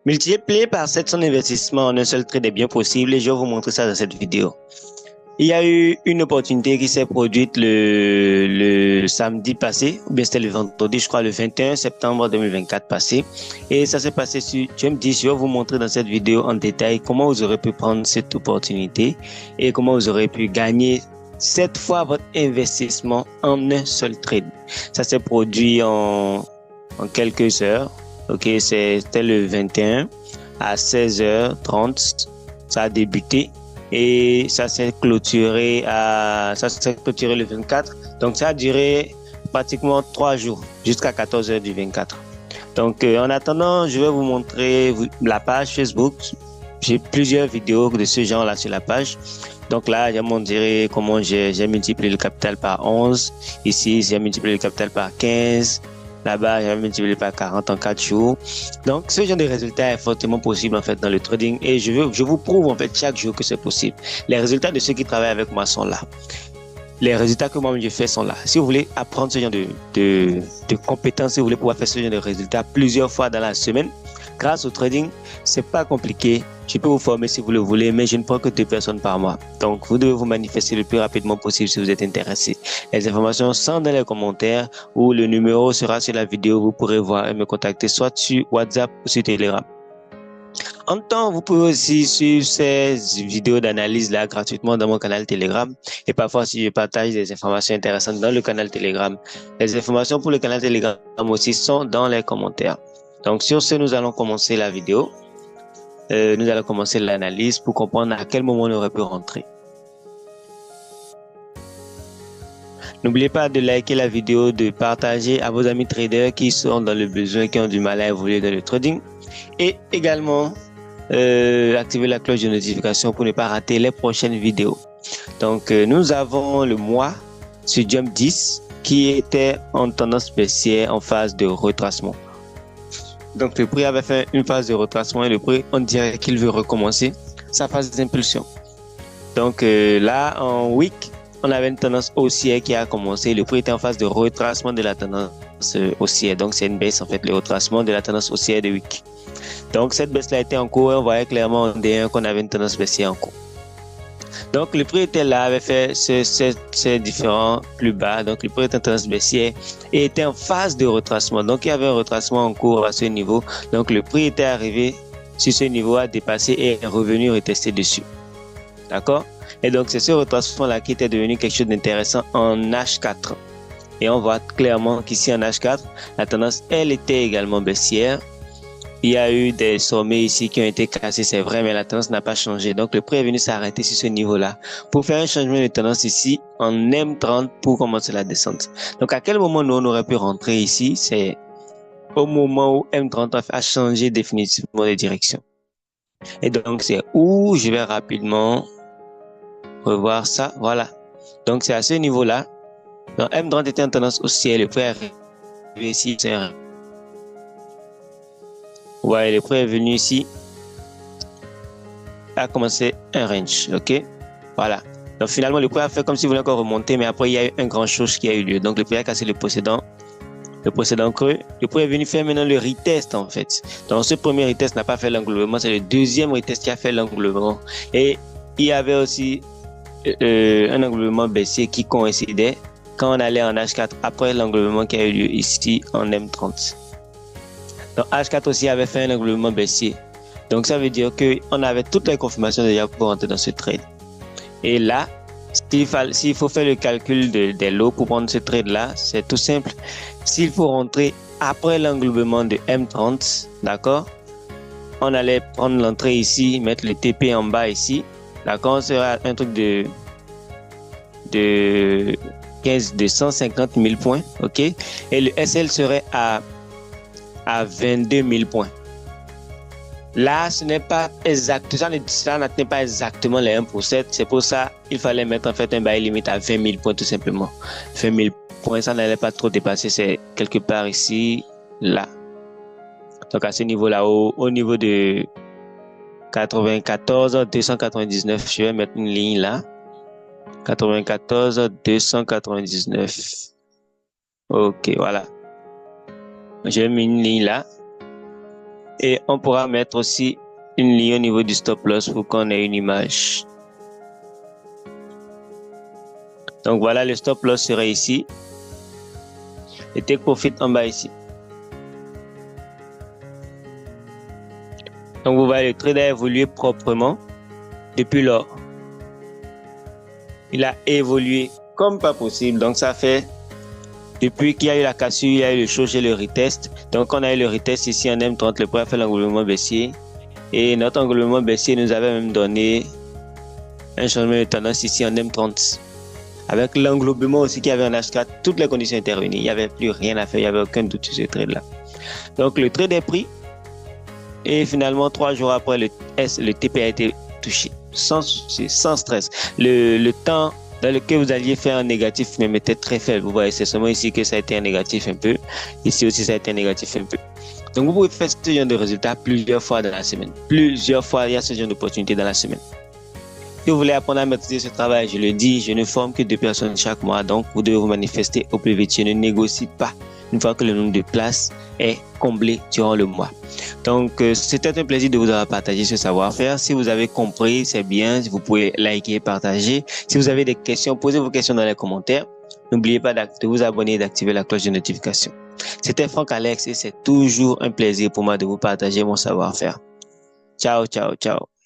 Multiplier par 7 son investissement en un seul trade est bien possible et je vais vous montrer ça dans cette vidéo. Il y a eu une opportunité qui s'est produite le samedi passé, ou bien c'était le vendredi, je crois, le 21 septembre 2024 passé. Et ça s'est passé sur Jump 10. Je vais vous montrer dans cette vidéo en détail comment vous aurez pu prendre cette opportunité et comment vous aurez pu gagner 7 fois votre investissement en un seul trade. Ça s'est produit en quelques heures. Ok, c'était le 21 à 16h30. Ça a débuté. Et ça s'est clôturé le 24. Donc, ça a duré pratiquement 3 jours jusqu'à 14h du 24. Donc, en attendant, je vais vous montrer la page Facebook. J'ai plusieurs vidéos de ce genre-là sur la page. Donc là, je vais montrer comment j'ai multiplié le capital par 11. Ici, j'ai multiplié le capital par 15. Là-bas, j'ai multiplié par 40 en 4 jours. Donc, ce genre de résultat est fortement possible en fait dans le trading et je vous prouve en fait chaque jour que c'est possible. Les résultats de ceux qui travaillent avec moi sont là. Les résultats que moi-même je fais sont là. Si vous voulez apprendre ce genre de compétences, si vous voulez pouvoir faire ce genre de résultats plusieurs fois dans la semaine, grâce au trading, c'est pas compliqué. Je peux vous former si vous le voulez, mais je ne prends que 2 personnes par mois. Donc, vous devez vous manifester le plus rapidement possible si vous êtes intéressé. Les informations sont dans les commentaires ou le numéro sera sur la vidéo. Vous pourrez voir et me contacter soit sur WhatsApp ou sur Telegram. En même temps, vous pouvez aussi suivre ces vidéos d'analyse là gratuitement dans mon canal Telegram. Et parfois, si je partage des informations intéressantes dans le canal Telegram, les informations pour le canal Telegram aussi sont dans les commentaires. Donc, sur ce, nous allons commencer la vidéo. Nous allons commencer l'analyse pour comprendre à quel moment on aurait pu rentrer. N'oubliez pas de liker la vidéo, de partager à vos amis traders qui sont dans le besoin, qui ont du mal à évoluer dans le trading. Et également, activer la cloche de notification pour ne pas rater les prochaines vidéos. Donc, nous avons le mois sur Jump 10 qui était en tendance baissière en phase de retracement. Donc, le prix avait fait une phase de retracement et le prix, on dirait qu'il veut recommencer sa phase d'impulsion. Donc, là, en week, on avait une tendance haussière qui a commencé. Le prix était en phase de retracement de la tendance haussière. Donc, c'est une baisse, en fait, le retracement de la tendance haussière de week. Donc, cette baisse-là était en cours et on voyait clairement en D1 qu'on avait une tendance baissière en cours. Donc, le prix était là, avait fait ces différents plus bas. Donc, le prix était en tendance baissière et était en phase de retracement. Donc, il y avait un retracement en cours à ce niveau. Donc, le prix était arrivé sur ce niveau, a dépassé et est revenu retester dessus. D'accord? Et donc, c'est ce retracement-là qui était devenu quelque chose d'intéressant en H4. Et on voit clairement qu'ici en H4, la tendance, elle était également baissière. Il y a eu des sommets ici qui ont été cassés, c'est vrai, mais la tendance n'a pas changé. Donc, le prix est venu s'arrêter sur ce niveau-là pour faire un changement de tendance ici en M30 pour commencer la descente. Donc, à quel moment nous, on aurait pu rentrer ici? C'est au moment où M30 a changé définitivement de direction. Et donc, c'est où je vais rapidement revoir ça. Voilà. Donc, c'est à ce niveau-là. Donc, M30 était en tendance haussière. Le prix est arrivé ici. C'est un... Ouais, le prix est venu ici. A commencé un range. OK? Voilà. Donc, finalement, le prix a fait comme s'il voulait encore remonter, mais après, il y a eu un grand chose qui a eu lieu. Donc, le prix a cassé le précédent creux. Le prix est venu faire maintenant le retest, en fait. Donc, ce premier retest n'a pas fait l'englobement. C'est le deuxième retest qui a fait l'englobement. Et il y avait aussi un englobement baissier qui coïncidait quand on allait en H4 après l'englobement qui a eu lieu ici en M30. Donc H4 aussi avait fait un englobement baissier. Donc ça veut dire qu'on avait toutes les confirmations déjà pour rentrer dans ce trade. Et là, s'il faut faire le calcul des lots pour prendre ce trade là, c'est tout simple. S'il faut rentrer après l'englobement de M30, d'accord, on allait prendre l'entrée ici, mettre le TP en bas ici. D'accord, on sera un truc de 150 000 points, ok? Et le SL serait à 22 000 points. Là, ce n'est pas exact, ça n'atteint pas exactement les 1%. C'est pour ça qu'il fallait mettre en fait un buy limite à 20 000 points tout simplement. 20 000 points, ça n'allait pas trop dépasser, c'est quelque part ici, là. Donc à ce niveau-là, au niveau de 94 299, je vais mettre une ligne là. 94 299. Ok, voilà. J'ai mis une ligne là. Et on pourra mettre aussi une ligne au niveau du stop loss pour qu'on ait une image. Donc voilà, le stop loss serait ici. Et take profit en bas ici. Donc vous voyez, le trade a évolué proprement depuis lors. Il a évolué comme pas possible. Donc ça fait, depuis qu'il y a eu la cassure, il y a eu le show et le retest. Donc on a eu le retest ici en M30, le prix a fait l'engouement baissier. Et notre engouement baissier nous avait même donné un changement de tendance ici en M30. Avec l'englobement aussi qu'il y avait en H4, toutes les conditions intervenues. Il n'y avait plus rien à faire, il n'y avait aucun doute sur ce trade-là. Donc le trade est pris. Et finalement, 3 jours après, le TP a été touché. Sans stress. Le temps dans lequel vous alliez faire un négatif même était très faible. Vous voyez, c'est seulement ici que ça a été un négatif un peu. Ici aussi, ça a été un négatif un peu. Donc, vous pouvez faire ce genre de résultats plusieurs fois dans la semaine. Plusieurs fois, il y a ce genre d'opportunités dans la semaine. Si vous voulez apprendre à maîtriser ce travail, je le dis, je ne forme que 2 personnes chaque mois. Donc, vous devez vous manifester au plus vite. Je ne négocie pas une fois que le nombre de places est comblé durant le mois. Donc, c'était un plaisir de vous avoir partagé ce savoir-faire. Si vous avez compris, c'est bien. Vous pouvez liker et partager. Si vous avez des questions, posez vos questions dans les commentaires. N'oubliez pas de vous abonner et d'activer la cloche de notification. C'était Franck Alex et c'est toujours un plaisir pour moi de vous partager mon savoir-faire. Ciao, ciao, ciao.